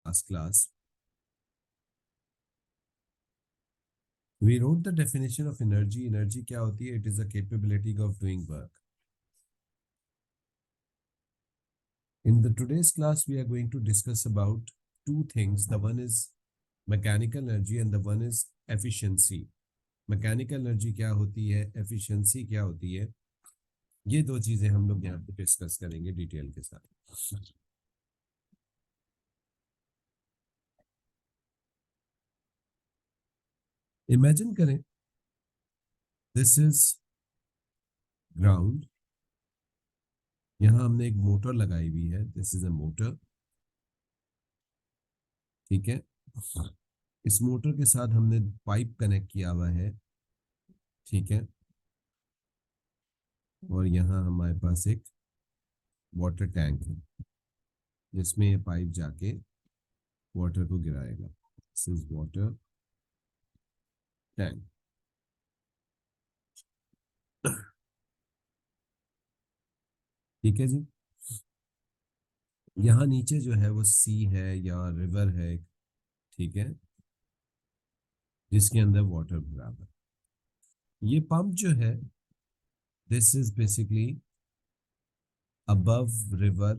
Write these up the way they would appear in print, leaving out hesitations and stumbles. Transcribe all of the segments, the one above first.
last class, we wrote the definition of energy. Energy क्या होती है? It is the capability of doing work. In the today's class, we are going to discuss about two things. The one is mechanical energy and the one is efficiency. Mechanical energy क्या होती है, efficiency क्या होती है, ये दो चीजें हम लोग यहाँ पे डिस्कस करेंगे डिटेल के साथ. इमेजिन करें, दिस इज ग्राउंड. यहाँ हमने एक मोटर लगाई हुई है. This is a motor. ठीक है. इस मोटर के साथ हमने पाइप कनेक्ट किया हुआ है. ठीक है. और यहाँ हमारे पास एक वाटर टैंक है जिसमें ये पाइप जाके वाटर को गिराएगा. This is water tank. ठीक है जी. यहाँ नीचे जो है वो सी है या रिवर है. ठीक है. जिसके अंदर वाटर भरा हुआ. ये पंप जो है, this is basically above river,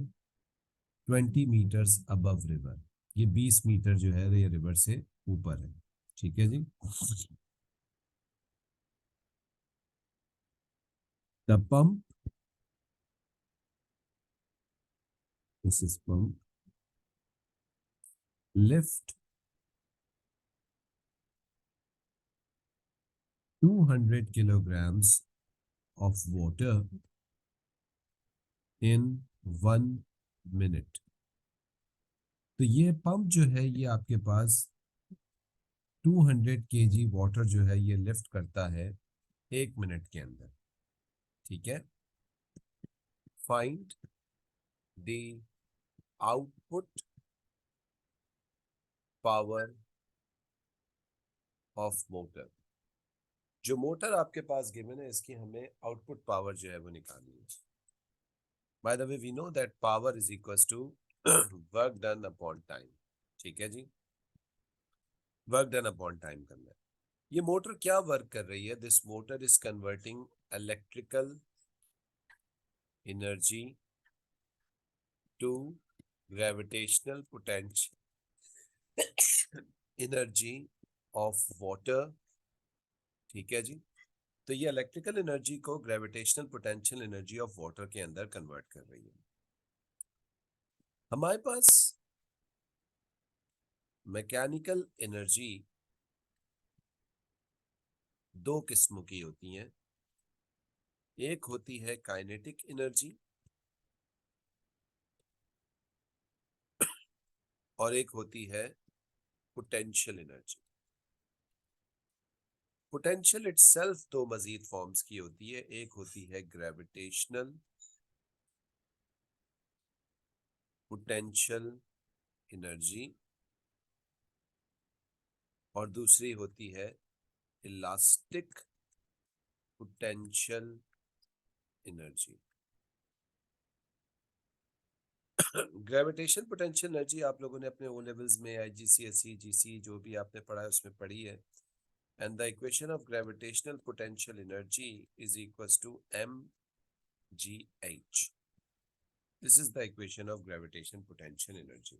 20 meters above river. ये 20 मीटर जो है ये रिवर से ऊपर है. ठीक है जी. The pump, this is pump, lift 200 kilograms of water in 1 minute. तो ये पंप जो है ये आपके पास 200 kg वाटर जो है ये लिफ्ट करता है 1 मिनट के अंदर. ठीक है. Find the output power of motor. जो मोटर आपके पास गिवन है इसकी हमें आउटपुट पावर जो है वो निकालनी है. By the way we know that power is equals to work done upon time. ठीक है जी. वर्क डन अपॉन टाइम करना है. ये मोटर क्या वर्क कर रही है? This motor is converting electrical energy to gravitational potential energy of water. ठीक है जी. तो ये इलेक्ट्रिकल एनर्जी को gravitational potential energy of water के अंदर कन्वर्ट कर रही है. हमारे पास मैकेनिकल एनर्जी दो किस्मों की होती हैं. एक होती है काइनेटिक एनर्जी और एक होती है पोटेंशियल एनर्जी. पोटेंशियल इटसेल्फ दो मजीद फॉर्म्स की होती है. एक होती है ग्रेविटेशनल पोटेंशियल एनर्जी और दूसरी होती है elastic potential energy. Gravitation potential energy आप लोगों ने अपने ओ लेवल्स में IGCSE GC जो भी आपने पढ़ा है उसमें पढ़ी है. And the equation of gravitational potential energy is equals to mgh. This is the equation of gravitation potential energy.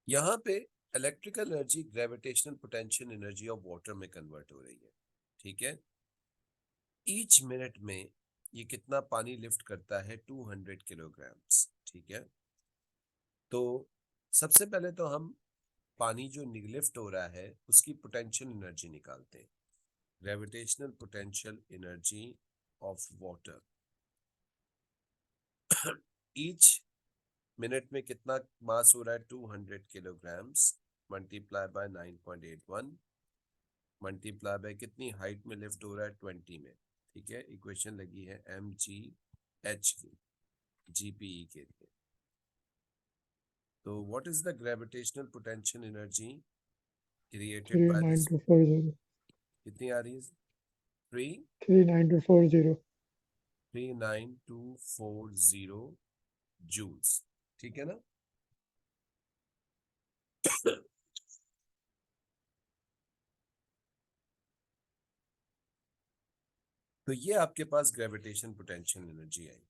यहाँ पे electrical energy gravitational potential energy of water में कन्वर्ट हो रही है. ठीक है. ईच मिनट में ये कितना पानी लिफ्ट करता है? 200 किलोग्राम्स. ठीक है. तो सबसे पहले तो हम पानी जो लिफ्ट हो रहा है उसकी पोटेंशियल एनर्जी निकालते हैं. Gravitational potential energy of water. Each minute में कितना मास हो रहा है? 200 kilograms multiply by 9.81 multiply by कितनी हाइट में लिफ्ट हो रहा है? 20 में. ठीक है. इक्वेशन लगी है mgh की, GPE के लिए. तो what is the gravitational potential energy created by this? 39240. कितनी आ रही है? 39240. 39240 जूल्स. ठीक है ना। तो ये आपके पास ग्रेविटेशन पोटेंशियल एनर्जी आई।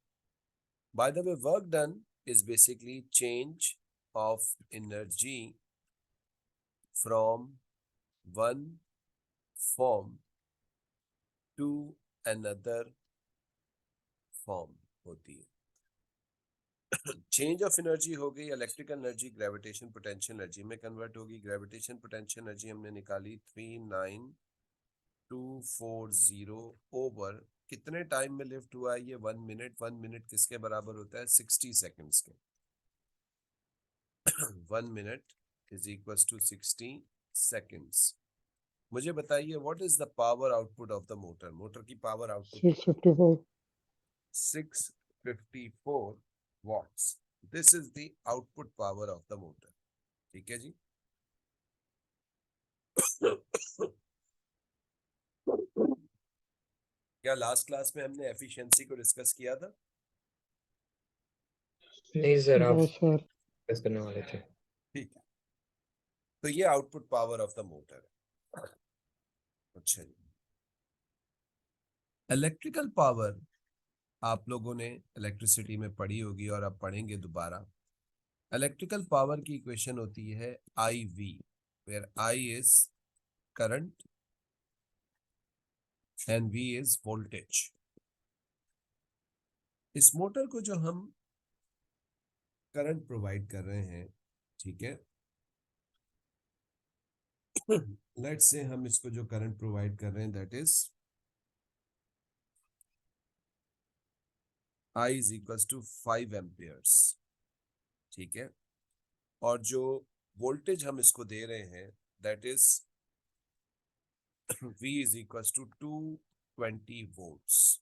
By the way, work done is basically change of energy from one form to another form होती है। चेंज ऑफ एनर्जी हो गई, electrical energy gravitation potential energy में कन्वर्ट होगी। ग्रेविटेशन पोटेंशियल एनर्जी हमने निकाली 39240 over कितने टाइम में लिफ्ट हुआ है ये 1 मिनट। 1 मिनट किसके बराबर होता है? 60 सेकेंड्स के। 1 minute is equal to 60 seconds. मुझे बताइए what is the power output of the motor. Motor की power output 654 654 watts. This is the output power of the motor. ठीक है जी। क्या लास्ट क्लास में हमने एफिशिएंसी को डिस्कस किया था? नहीं सर, आप यस सर डिस्कस करने वाले थे। ठीक है, तो ये output power of the motor है। अच्छा जी, इलेक्ट्रिकल पावर आप लोगों ने इलेक्ट्रिसिटी में पढ़ी होगी और अब पढ़ेंगे दोबारा। इलेक्ट्रिकल पावर की इक्वेशन होती है IV, where I is current and V is voltage. इस मोटर को जो हम करंट प्रोवाइड कर रहे हैं, ठीक है, लेट्स से हम इसको जो करंट प्रोवाइड कर रहे हैं that is I is equal to 5 amperes, ठीक है, और जो वोल्टेज हम इसको दे रहे हैं that is V is equal to 220 volts.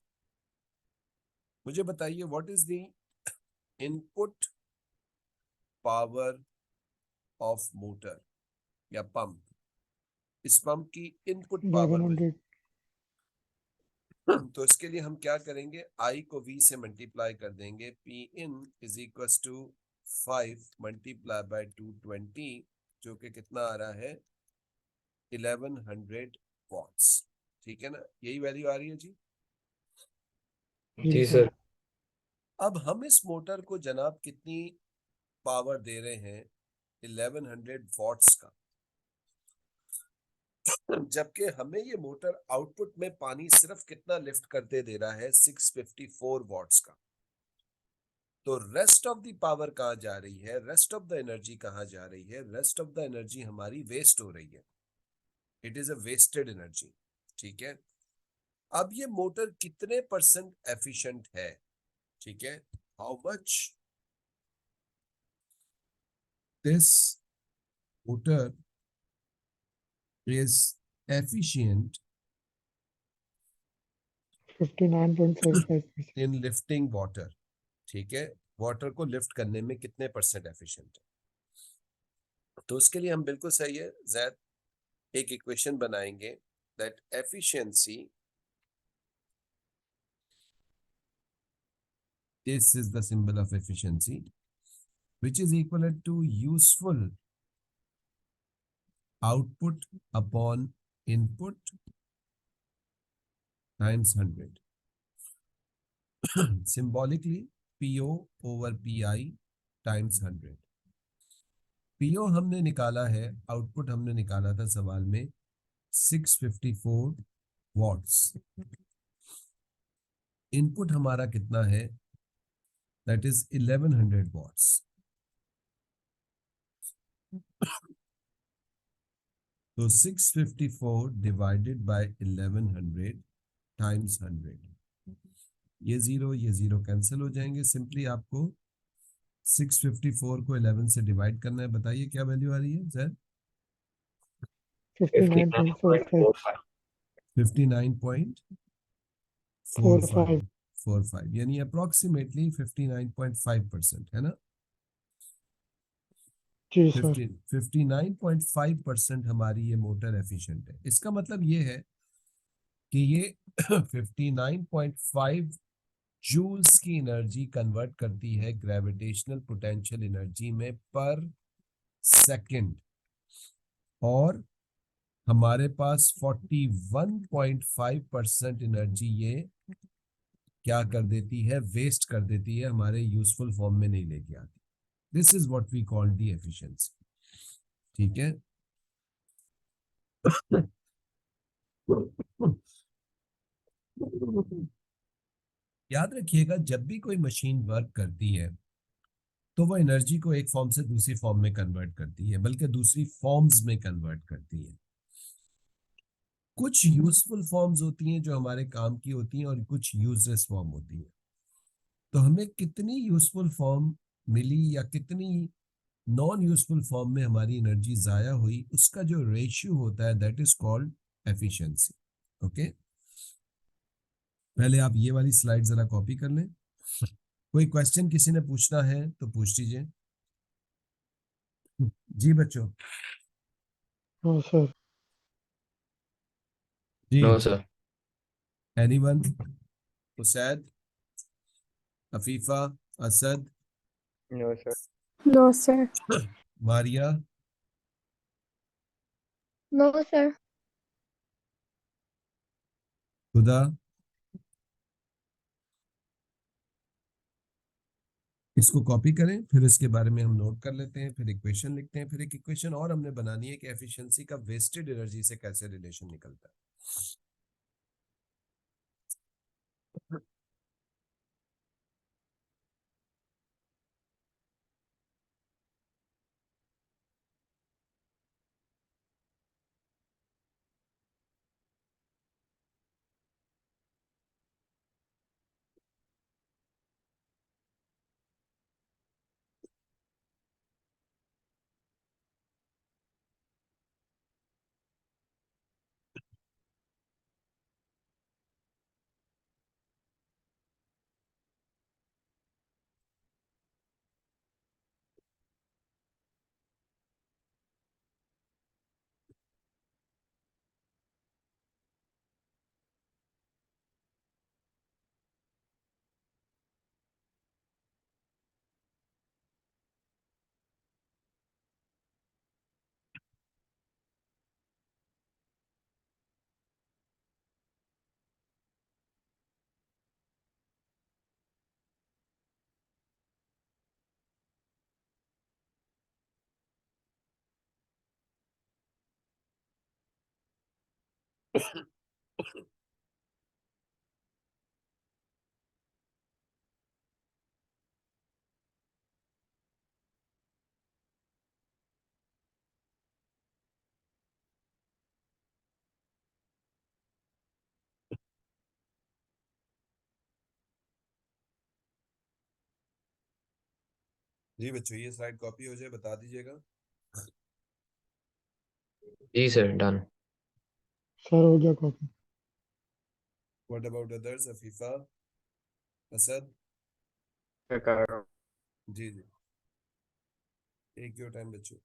मुझे बताइए what is the input power of motor या पंप। इस पंप की इनपुट पावर 1100 तो इसके लिए हम क्या करेंगे, I को V से मल्टीप्लाई कर देंगे। P in is equal to 5 multiply by 220 जो कि कितना आ रहा है 1100 वॉट्स। ठीक है ना, यही वैल्यू आ रही है जी। जी सर। अब हम इस मोटर को जनाब कितनी पावर दे रहे हैं 1100 वॉट्स का, जबकि हमें ये मोटर आउटपुट में पानी सिर्फ कितना लिफ्ट करते दे रहा है 654 वॉट्स का। तो रेस्ट ऑफ द पावर कहाँ जा रही है, रेस्ट ऑफ द एनर्जी कहाँ जा रही है? रेस्ट ऑफ द एनर्जी हमारी वेस्ट हो रही है, it is a wasted energy. ठीक है, अब ये मोटर कितने परसेंट एफिशिएंट है? ठीक है, how much this motor is efficient 59.45%. in lifting water। ठीक है, वाटर को लिफ्ट करने में कितने परसेंट एफिशिएंट है? तो उसके लिए हम बिल्कुल सही है जैद एक इक्वेशन बनाएंगे that efficiency, this is the symbol of efficiency, which is equivalent to useful output upon input times 100। Symbolically PO over PI times 100। PO हमने निकाला है, आउटपुट हमने निकाला था सवाल में 654 वॉट्स। इनपुट हमारा कितना है, दैट इज 1100 वॉट्स। तो 654 डिवाइडेड बाय 1100 टाइम्स 100, ये जीरो कैंसिल हो जाएंगे। सिंपली आपको 654 को 11 से डिवाइड करना है। बताइए क्या वैल्यू आ रही है सर? 59.45. 59.45 यानी अप्रोक्सीमेटली 59.5% है ना। जी सर 59.5% हमारी ये मोटर एफिशिएंट है। इसका मतलब ये है कि ये 59.5 जूल्स की एनर्जी कन्वर्ट करती है ग्रेविटेशनल पोटेंशियल एनर्जी में पर सेकंड, और हमारे पास 41.5% एनर्जी ये क्या कर देती है, वेस्ट कर देती है, हमारे यूजफुल फॉर्म में नहीं लेके आती। This is what we call the efficiency. ठीक है। याद रखिएगा, जब भी कोई मशीन वर्क करती है तो वो एनर्जी को एक फॉर्म से दूसरी फॉर्म में कन्वर्ट करती है, बल्कि दूसरी फॉर्म्स में कन्वर्ट करती है। कुछ यूजफुल फॉर्म्स होती हैं जो हमारे काम की होती हैं, और कुछ यूजलेस फॉर्म होती हैं। तो हमें कितनी यूजफुल फॉर्म मिली या कितनी नॉन यूजफुल फॉर्म में हमारी एनर्जी जाया हुई, उसका जो रेशियो होता है that is called efficiency. Okay, पहले आप ये वाली स्लाइड जरा कॉपी कर लें। कोई क्वेश्चन किसी ने पूछना है तो पूछ लीजिए। जी बच्चों। हाँ सर। जी। No sir. Anyone? Husaid, Afifa, Asad, no sir. No, sir. Maria, No, sir. खुदा। इसको कॉपी करें, फिर इसके बारे में हम नोट कर लेते हैं, फिर इक्वेशन लिखते हैं, फिर एक इक्वेशन और हमने बनानी है कि एफिशिएंसी का वेस्टेड एनर्जी से कैसे रिलेशन निकलता है। जी बच्चों, ये स्लाइड कॉपी हो जाए बता दीजिएगा। जी सर, डन। सर हो गया copy. What about others? Afifa, Asad? कर जी जी, टेक योर टाइम बच्चों।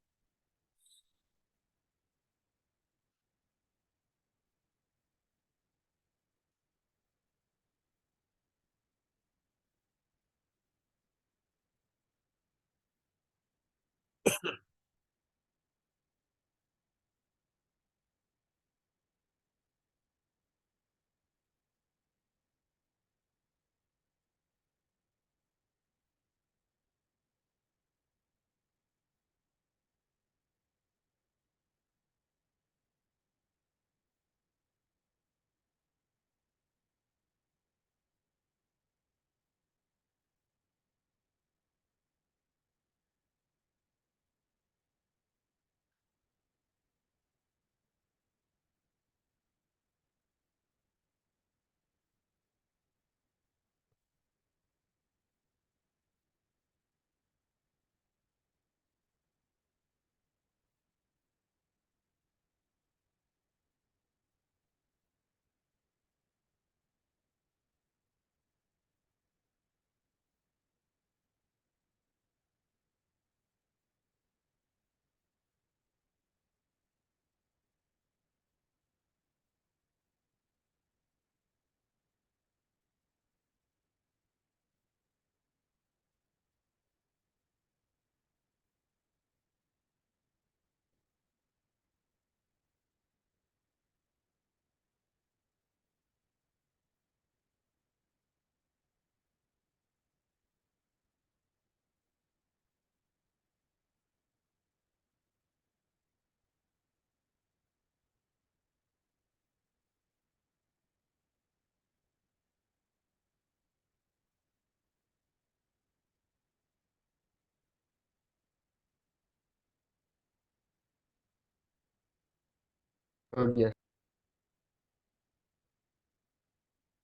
Yes.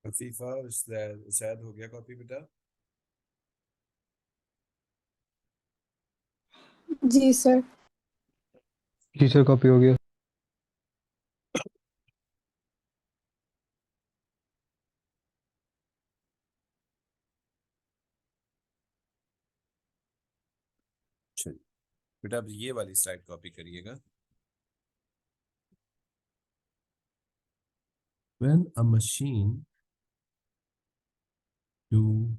अफीफा शायद हो गया कॉपी बेटा? जी सर। जी सर, कॉपी हो गया। चलिए बेटा, अब ये वाली स्लाइड कॉपी करिएगा। When a machine do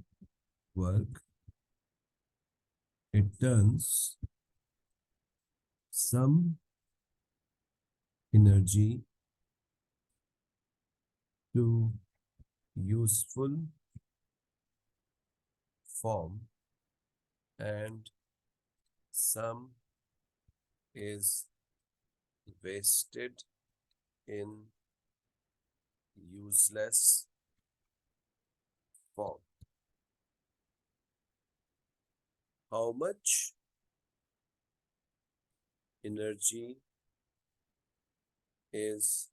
work, it turns some energy to useful form and some is wasted in useless form. How much energy is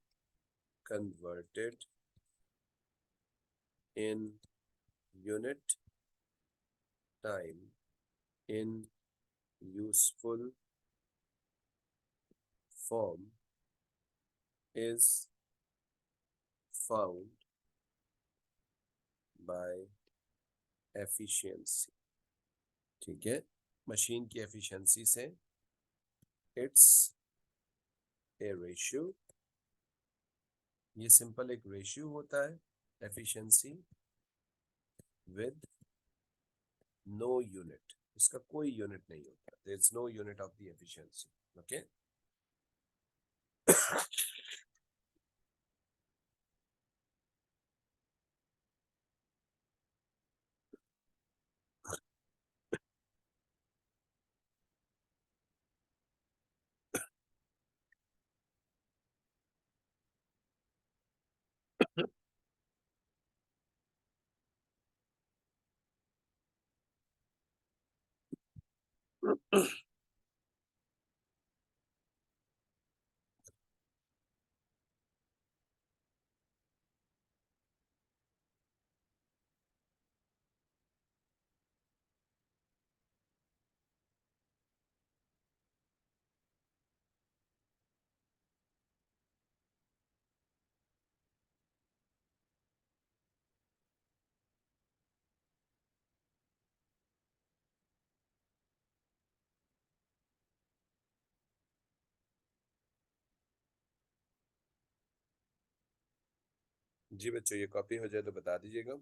converted in unit time in useful form is found by efficiency. ठीक है, machine की efficiency से it's a ratio, ये simple एक ratio होता है efficiency with no unit, इसका कोई यूनिट नहीं होता, there is no unit of the efficiency. Okay, जी बच्चों, ये कॉपी हो जाए तो बता दीजिएगा।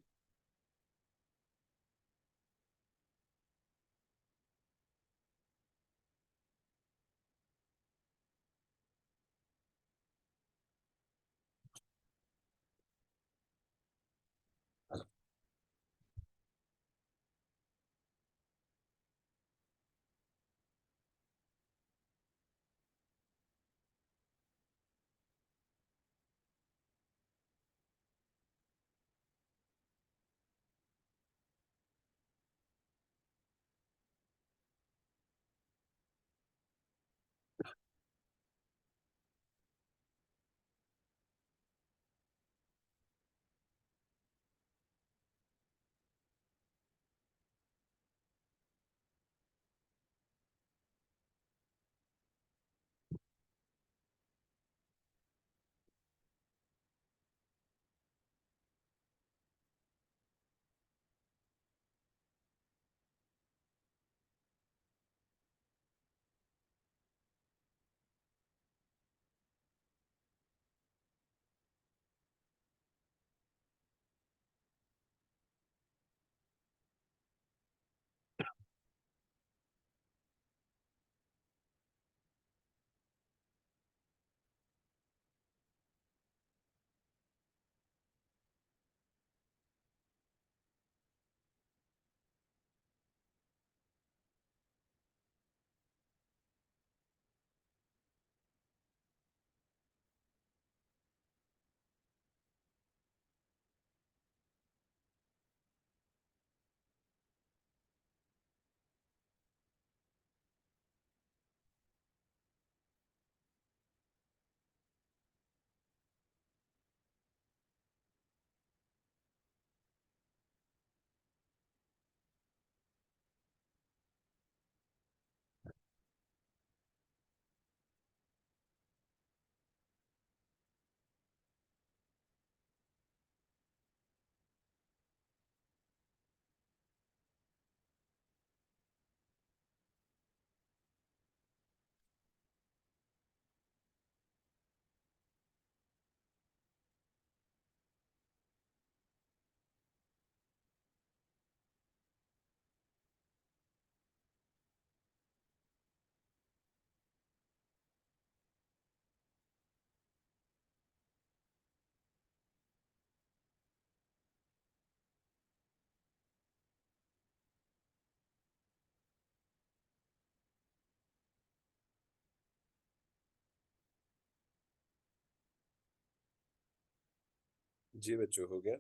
जी बच्चों, हो गया?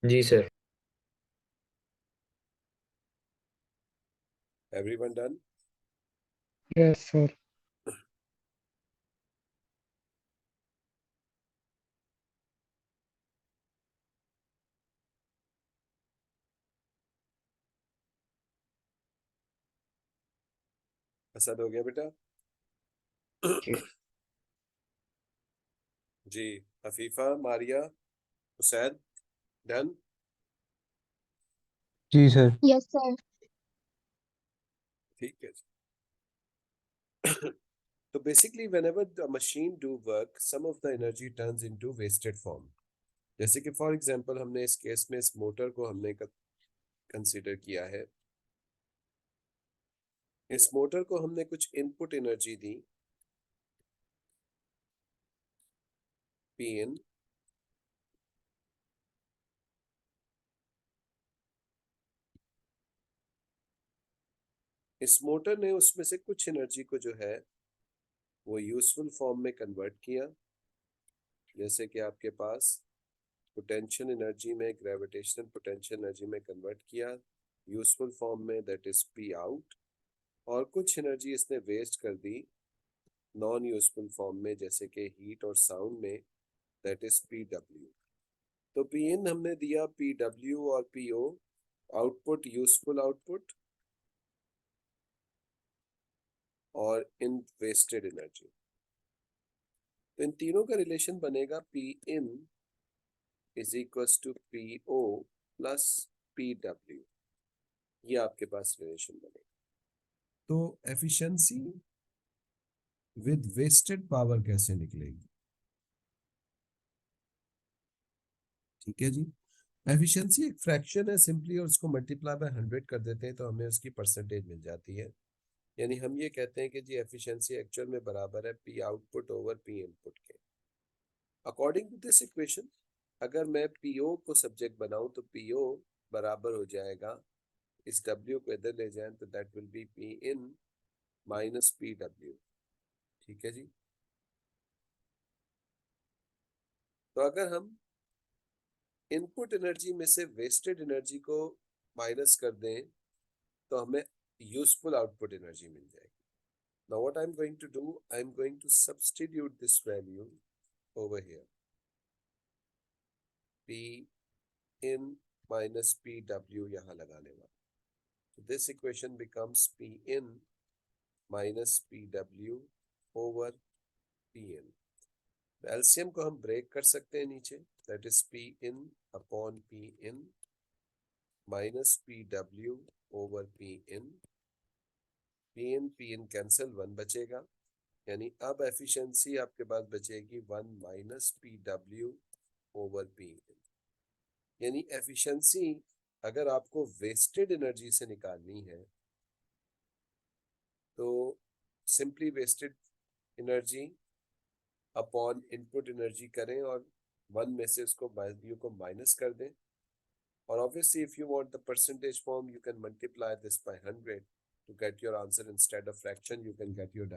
जी sir. Everyone done? Yes, sir. Asad हो गया बेटा? जी जी। हफीफा, मारिया, हुसैन, डन? जी सर। Yes, sir. ठीक है जी। तो basically whenever the machine do work, some of the energy turns into wasted form. जैसे कि फॉर एग्जांपल हमने इस केस में इस मोटर को हमने कंसीडर किया है। इस मोटर को हमने कुछ input energy the, P in, इस मोटर ने उसमें से कुछ एनर्जी को जो है वो यूजफुल फॉर्म में कन्वर्ट किया। जैसे कि आपके पास पोटेंशियल एनर्जी में ग्रेविटेशनल पोटेंशियल एनर्जी में कन्वर्ट किया यूजफुल फॉर्म में, दैट इज पी आउट। और कुछ एनर्जी इसने वेस्ट कर दी नॉन यूजफुल फॉर्म में, जैसे कि हीट और साउंड में, दैट इज पी डब्ल्यू। तो पी इन हमने दिया पी डब्ल्यू और P O, output useful output और इन वेस्टेड एनर्जी। तो इन तीनों का रिलेशन बनेगा P in is equals to P O plus P W. ये आपके पास रिलेशन बनेगा। तो एफिशिएंसी विद वेस्टेड पावर कैसे निकलेगी? ठीक है जी। एफिशिएंसी एक फ्रैक्शन है सिंपली, और उसको मल्टीप्लाई बाय 100 कर देते हैं तो हमें उसकी परसेंटेज मिल जाती है। यानी हम ये कहते हैं कि जी एफिशिएंसी एक्चुअल में बराबर है P output over P input के। अकॉर्डिंग टू दिस इक्वेशन, अगर मैं पीओ को सब्जेक्ट बनाऊं तो पीओ बराबर हो जाएगा, इस डब्ल्यू को इधर ले जाएं तो that will be P in minus P W. ठीक है जी। तो अगर हम इनपुट एनर्जी में से वेस्टेड एनर्जी को माइनस कर दें तो हमें यूजफुल आउटपुट एनर्जी मिल जाएगी। Now what I'm going to do, I'm going to substitute this value over here. P in minus PW यहाँ लगाने वाला। So this equation becomes P in minus PW over Pn। LCM को हम break कर सकते हैं नीचे, दैट इज P in upon P in minus PW over P in। P in cancel, 1 बचेगा। यानी अब एफिशिएंसी आपके पास बचेगी 1 minus PW over P in। यानी एफिशिएंसी अगर आपको वेस्टेड एनर्जी से निकालनी है तो simply wasted energy upon input energy करें और 1 में से उसको वैल्यू को माइनस कर दें। और obviously if you want the percentage form you can multiply this by 100 to get your answer. Instead of fraction you can get your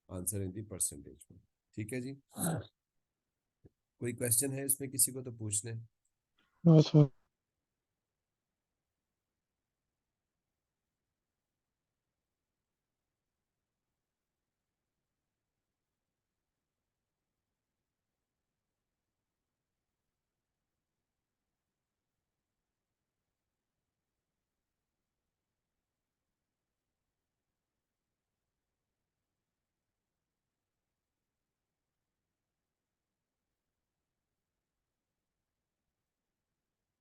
answer in the percentage form. ठीक है जी। कोई क्वेश्चन है इसमें किसी को तो पूछ लें। No, sir.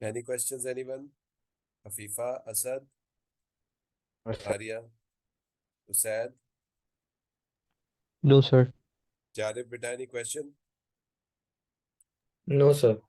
Any questions anyone? Hafifa, Asad, sir. Arya, Hussain, No, sir. Jarib, बेटा एनी क्वेश्चन? No sir.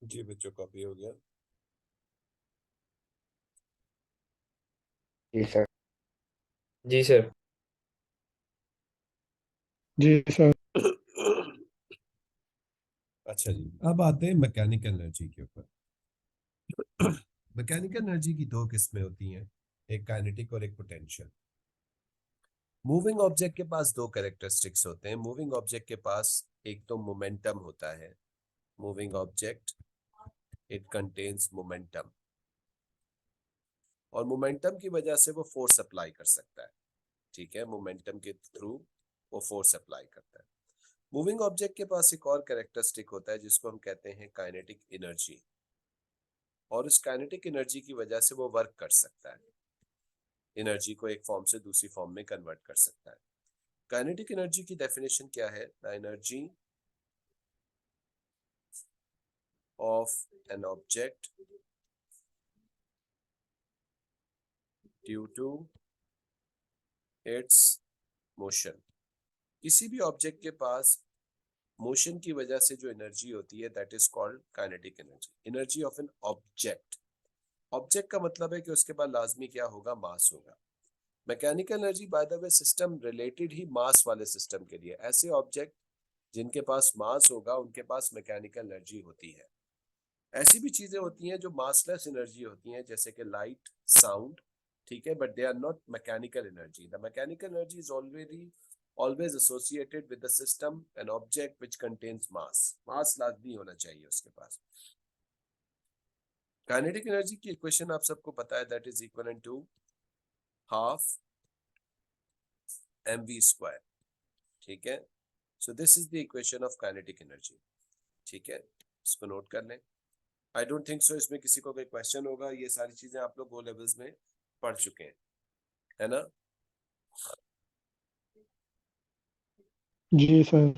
जी बच्चों, कॉपी हो गया। जी सर। जी सर। जी सर। अच्छा जी, अब आते हैं मैकेनिकल एनर्जी के ऊपर। मैकेनिकल एनर्जी की दो किस्में होती हैं, एक काइनेटिक और एक पोटेंशियल। मूविंग ऑब्जेक्ट के पास दो कैरेक्टरिस्टिक्स होते हैं। मूविंग ऑब्जेक्ट के पास एक तो मोमेंटम होता है। Moving object, it contains momentum, और मोमेंटम की वजह से वो फोर्स अप्लाई कर सकता है। ठीक है, मोमेंटम के थ्रू वो फोर्स अप्लाई करता है। मूविंग ऑब्जेक्ट के पास एक और कैरेक्टरिस्टिक होता है जिसको हम कहते हैं काइनेटिक एनर्जी, और उस काइनेटिक एनर्जी की वजह से वो वर्क कर सकता है, एनर्जी को एक फॉर्म से दूसरी फॉर्म में कन्वर्ट कर सकता है। काइनेटिक एनर्जी की डेफिनेशन क्या है? The energy of an object due to its motion. किसी भी ऑब्जेक्ट के पास मोशन की वजह से जो एनर्जी होती है, that is called kinetic energy. Energy of an object, object का मतलब है कि उसके पास लाजमी क्या होगा? मास होगा। Mechanical energy by the way system related ही मास वाले सिस्टम के लिए, ऐसे ऑब्जेक्ट जिनके पास मास होगा उनके पास मैकेनिकल एनर्जी होती है। ऐसी भी चीजें होती हैं जो मासलेस एनर्जी होती हैं, जैसे कि लाइट, साउंड, ठीक है, but they are not mechanical energy. The mechanical energy is already always associated with the system an object which contains mass लाजमी होना चाहिए उसके पास। काइनेटिक एनर्जी की इक्वेशन आप सबको पता है, that is equal to half mv square. ठीक है, so this is the equation of kinetic energy. ठीक है, इसको नोट कर लें। आई डोंट थिंक सो इसमें किसी को कोई क्वेश्चन होगा, ये सारी चीजें आप लोग ओ लेवल्स में पढ़ चुके हैं, है ना? जी सर।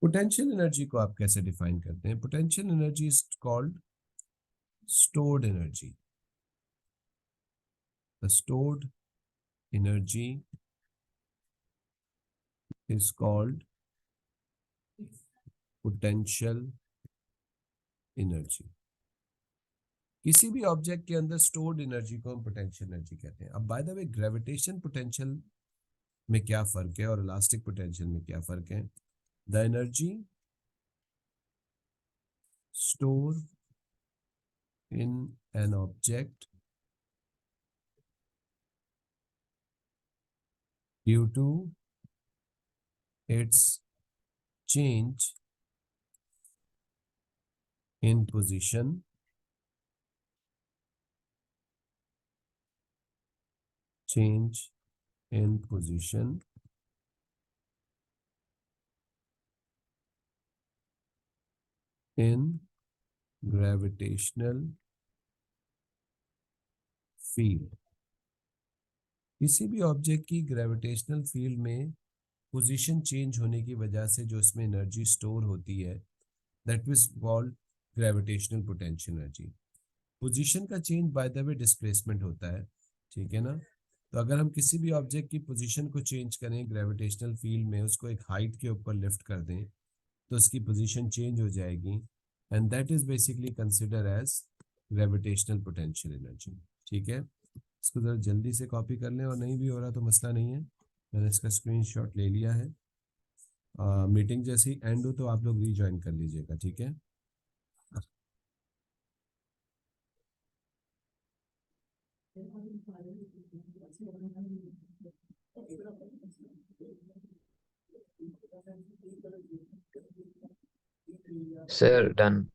पोटेंशियल एनर्जी को आप कैसे डिफाइन करते हैं? Potential energy is called stored energy. The stored energy is called potential energy। किसी भी ऑब्जेक्ट के अंदर स्टोर्ड एनर्जी को हम पोटेंशियल एनर्जी कहते हैं। अब bye the way gravitation potential में क्या फर्क है और इलास्टिक पोटेंशियल में क्या फर्क है? The energy store in an object due to its change in position change in position in gravitational field। किसी भी ऑब्जेक्ट की ग्रेविटेशनल फील्ड में पोजीशन चेंज होने की वजह से जो इसमें एनर्जी स्टोर होती है, that is called gravitational potential energy. Position का change by the way displacement होता है, ठीक है ना? तो अगर हम किसी भी ऑब्जेक्ट की पोजीशन को चेंज करें ग्रेविटेशनल फील्ड में, उसको एक हाइट के ऊपर लिफ्ट कर दें, तो उसकी पोजीशन चेंज हो जाएगी, and that is basically consider as gravitational potential energy. ठीक है, इसको जरा जल्दी से कॉपी कर लें, और नहीं भी हो रहा तो मसला नहीं है, मैंने इसका स्क्रीनशॉट ले लिया है। मीटिंग जैसे ही एंड हो तो आप लोग रीज्वाइन कर लीजिएगा, ठीक है? Sir done.